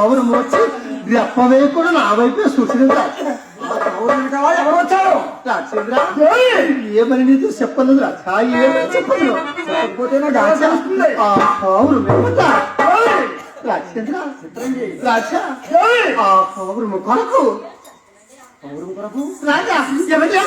పౌరం వచ్చి రెప్ప వేయకుండా నా వైపే చూసినంత ఎవరు వచ్చారు? రాజేంద్ర ఏమని నీతో చెప్పలేదు రాజా ఏమని చెప్పదు చెప్పకపోతేనే డాన్స్ వస్తుంది. ఆ పౌరం ఏమంటా రాజేంద్ర రాజా ఆ పౌరం కొరకు రాజా ఎవరి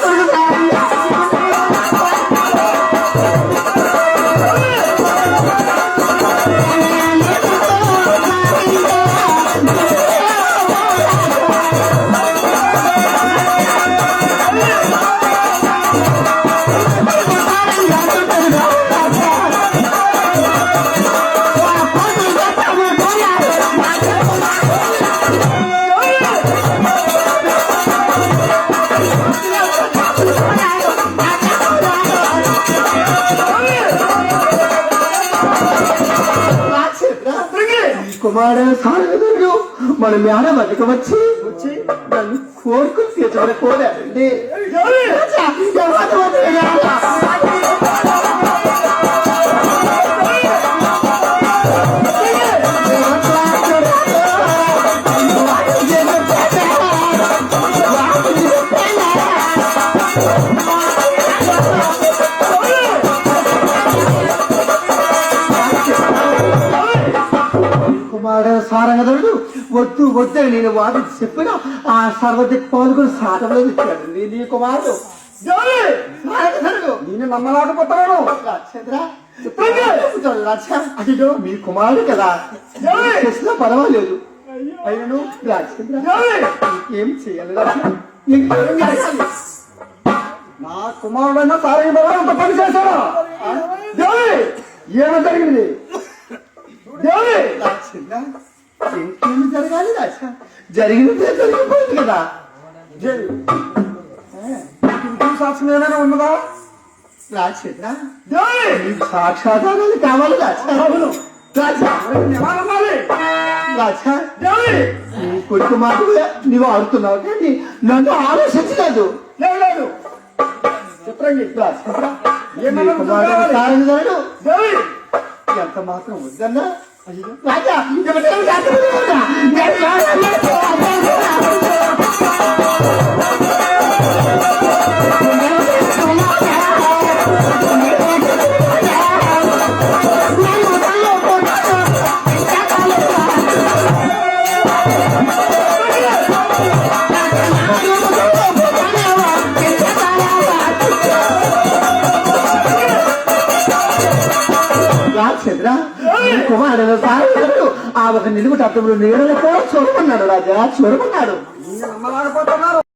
కుమార సారథుడు మన మేడ బతుక వచ్చి నన్ను కోరుకుని తీర్చమని కోరాడండి సారంగదుడు వద్దు వద్దని నేను వాడు చెప్పిన ఆ సర్వదిక్ పాల్గొని సాటంలో ఇచ్చాడండి నీ కుమారుడు నేను నమ్మలేకపోతున్నాను. అదిగో మీ కుమారుడు కదా చేసినా పర్వాలేదు. అయినను రాజేంద్ర ఏం చేయాలి నా కుమారుడైనా సారంగ అంత పని చేశారా? ఏమో జరిగింది ఇంకేమి జరగాలి రాజా జరిగినదే జరిగిపోయింది కదా. సాక్ష్యం ఏమైనా ఉన్నదా? రాజేంద్ర నీకు సాక్షాధారాలు కావాలి రాజా. రాజా రాజా నీ కొడుకు మాట నీవు ఆడుతున్నావు కానీ నన్ను ఆలోచించలేదు. చెప్పండి ఎంత మాత్రం వద్దన్నా రాజా కుమారుడు సారు ఆ ఒక నిలుగు తత్వంలో నీడలో కూడా చూడమన్నాడు రాజా చూడమన్నాడు. నమ్మలేకపోతున్నారు.